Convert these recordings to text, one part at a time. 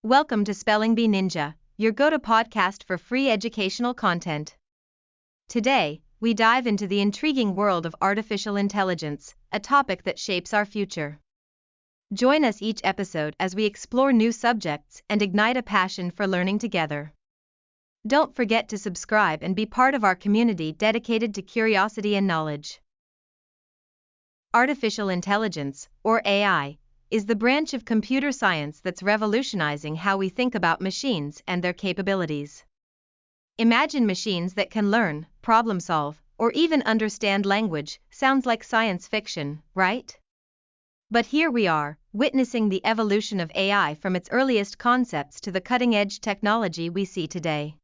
Welcome to Spelling Bee Ninja, your go-to podcast for free educational content. Today, we dive into the intriguing world of artificial intelligence, a topic that shapes our future. Join us each episode as we explore new subjects and ignite a passion for learning together. Don't forget to subscribe and be part of our community dedicated to curiosity and knowledge. Artificial intelligence, or AI, is the branch of computer science that's revolutionizing how we think about machines and their capabilities. Imagine machines that can learn, problem solve, or even understand language. Sounds like science fiction, right? But here we are, witnessing the evolution of AI from its earliest concepts to the cutting-edge technology we see today.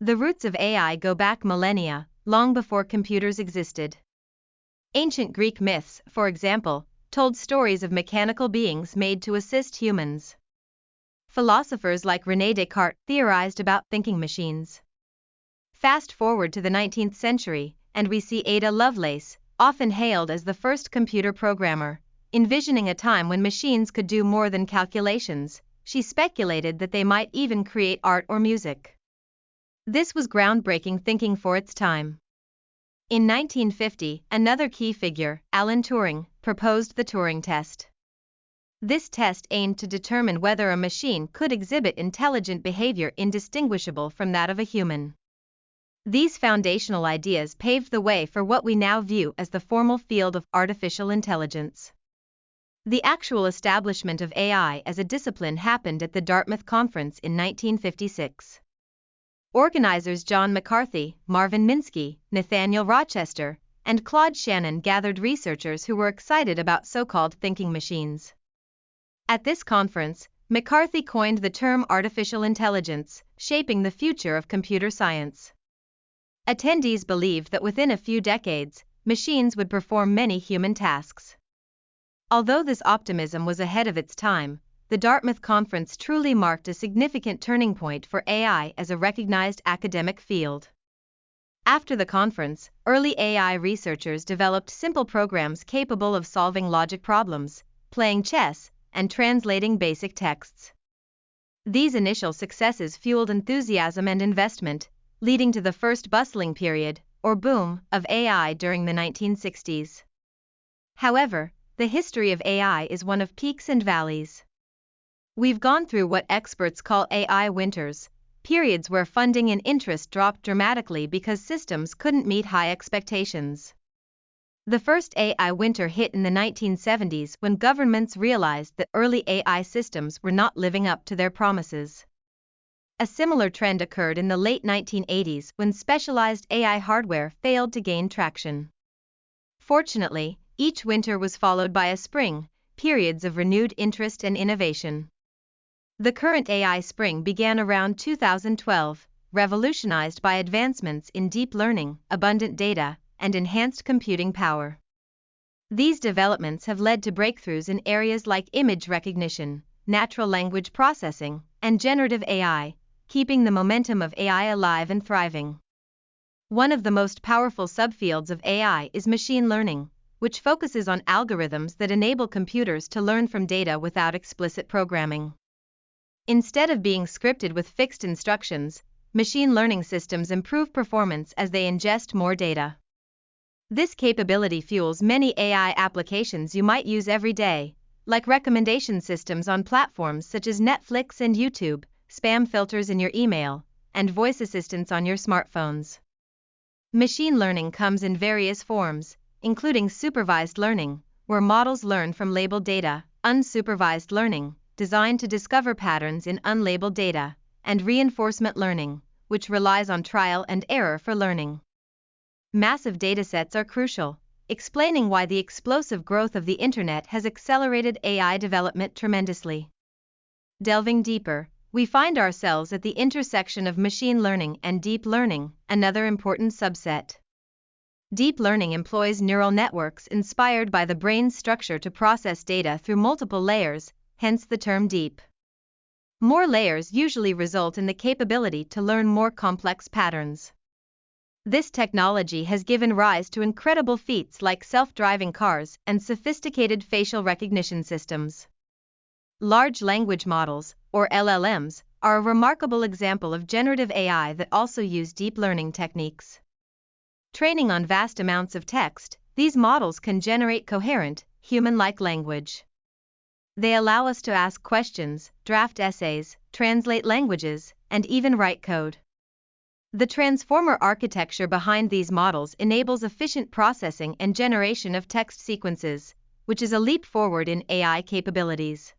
The roots of AI go back millennia, long before computers existed. Ancient Greek myths, for example, told stories of mechanical beings made to assist humans. Philosophers like René Descartes theorized about thinking machines. Fast forward to the 19th century, and we see Ada Lovelace, often hailed as the first computer programmer, envisioning a time when machines could do more than calculations. She speculated that they might even create art or music. This was groundbreaking thinking for its time. In 1950, another key figure, Alan Turing, proposed the Turing test. This test aimed to determine whether a machine could exhibit intelligent behavior indistinguishable from that of a human. These foundational ideas paved the way for what we now view as the formal field of artificial intelligence. The actual establishment of AI as a discipline happened at the Dartmouth Conference in 1956. Organizers John McCarthy, Marvin Minsky, Nathaniel Rochester, and Claude Shannon gathered researchers who were excited about so-called thinking machines. At this conference, McCarthy coined the term artificial intelligence, shaping the future of computer science. Attendees believed that within a few decades, machines would perform many human tasks. Although this optimism was ahead of its time, the Dartmouth Conference truly marked a significant turning point for AI as a recognized academic field. After the conference, early AI researchers developed simple programs capable of solving logic problems, playing chess, and translating basic texts. These initial successes fueled enthusiasm and investment, leading to the first bustling period, or boom, of AI during the 1960s. However, the history of AI is one of peaks and valleys. We've gone through what experts call AI winters, periods where funding and interest dropped dramatically because systems couldn't meet high expectations. The first AI winter hit in the 1970s when governments realized that early AI systems were not living up to their promises. A similar trend occurred in the late 1980s when specialized AI hardware failed to gain traction. Fortunately, each winter was followed by a spring, periods of renewed interest and innovation. The current AI spring began around 2012, revolutionized by advancements in deep learning, abundant data, and enhanced computing power. These developments have led to breakthroughs in areas like image recognition, natural language processing, and generative AI, keeping the momentum of AI alive and thriving. One of the most powerful subfields of AI is machine learning, which focuses on algorithms that enable computers to learn from data without explicit programming. Instead of being scripted with fixed instructions, machine learning systems improve performance as they ingest more data. This capability fuels many AI applications you might use every day, like recommendation systems on platforms such as Netflix and YouTube, spam filters in your email, and voice assistants on your smartphones. Machine learning comes in various forms, including supervised learning, where models learn from labeled data, unsupervised learning, designed to discover patterns in unlabeled data, and reinforcement learning, which relies on trial and error for learning. Massive datasets are crucial, explaining why the explosive growth of the internet has accelerated AI development tremendously. Delving deeper, we find ourselves at the intersection of machine learning and deep learning, another important subset. Deep learning employs neural networks inspired by the brain's structure to process data through multiple layers, hence the term deep. More layers usually result in the capability to learn more complex patterns. This technology has given rise to incredible feats like self-driving cars and sophisticated facial recognition systems. Large language models, or LLMs, are a remarkable example of generative AI that also use deep learning techniques. Training on vast amounts of text, these models can generate coherent, human-like language. They allow us to ask questions, draft essays, translate languages, and even write code. The transformer architecture behind these models enables efficient processing and generation of text sequences, which is a leap forward in AI capabilities.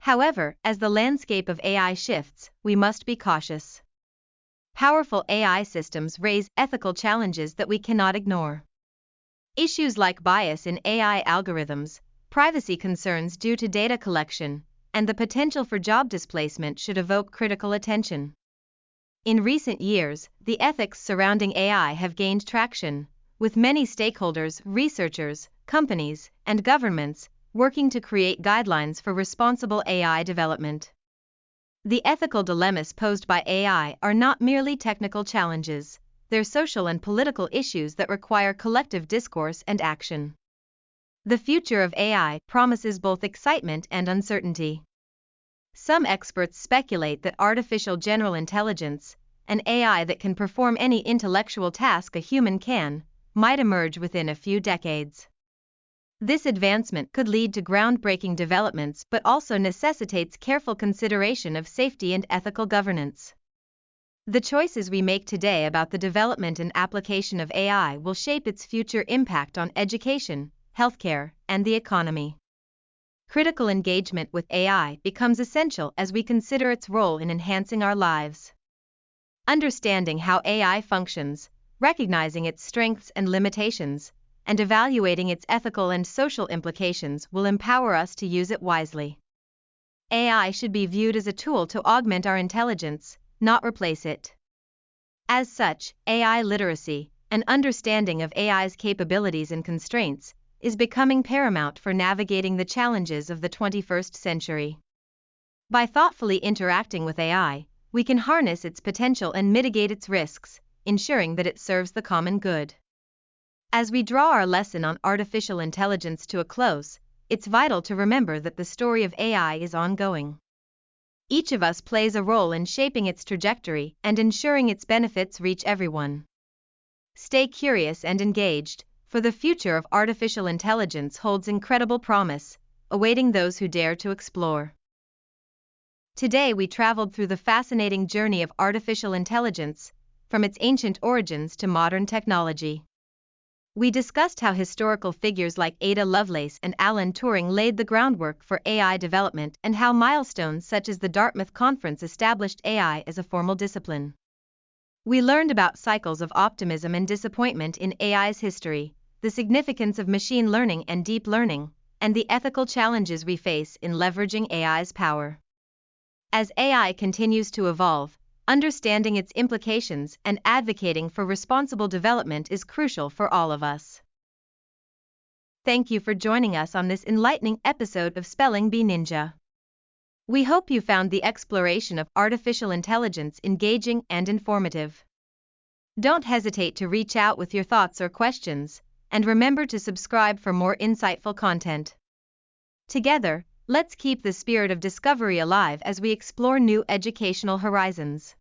However, as the landscape of AI shifts, we must be cautious. Powerful AI systems raise ethical challenges that we cannot ignore. Issues like bias in AI algorithms, privacy concerns due to data collection, and the potential for job displacement should evoke critical attention. In recent years, the ethics surrounding AI have gained traction, with many stakeholders, researchers, companies, and governments working to create guidelines for responsible AI development. The ethical dilemmas posed by AI are not merely technical challenges, they're social and political issues that require collective discourse and action. The future of AI promises both excitement and uncertainty. Some experts speculate that artificial general intelligence, an AI that can perform any intellectual task a human can, might emerge within a few decades. This advancement could lead to groundbreaking developments but also necessitates careful consideration of safety and ethical governance. The choices we make today about the development and application of AI will shape its future impact on education, healthcare, and the economy. Critical engagement with AI becomes essential as we consider its role in enhancing our lives. Understanding how AI functions, recognizing its strengths and limitations, and evaluating its ethical and social implications will empower us to use it wisely. AI should be viewed as a tool to augment our intelligence, not replace it. As such, AI literacy, an understanding of AI's capabilities and constraints, is becoming paramount for navigating the challenges of the 21st century. By thoughtfully interacting with AI, we can harness its potential and mitigate its risks, ensuring that it serves the common good. As we draw our lesson on artificial intelligence to a close, it's vital to remember that the story of AI is ongoing. Each of us plays a role in shaping its trajectory and ensuring its benefits reach everyone. Stay curious and engaged, for the future of artificial intelligence holds incredible promise, awaiting those who dare to explore. Today we traveled through the fascinating journey of artificial intelligence, from its ancient origins to modern technology. We discussed how historical figures like Ada Lovelace and Alan Turing laid the groundwork for AI development and how milestones such as the Dartmouth Conference established AI as a formal discipline. We learned about cycles of optimism and disappointment in AI's history, the significance of machine learning and deep learning, and the ethical challenges we face in leveraging AI's power. As AI continues to evolve, understanding its implications and advocating for responsible development is crucial for all of us. Thank you for joining us on this enlightening episode of Spelling Bee Ninja. We hope you found the exploration of artificial intelligence engaging and informative. Don't hesitate to reach out with your thoughts or questions, and remember to subscribe for more insightful content. Together, let's keep the spirit of discovery alive as we explore new educational horizons.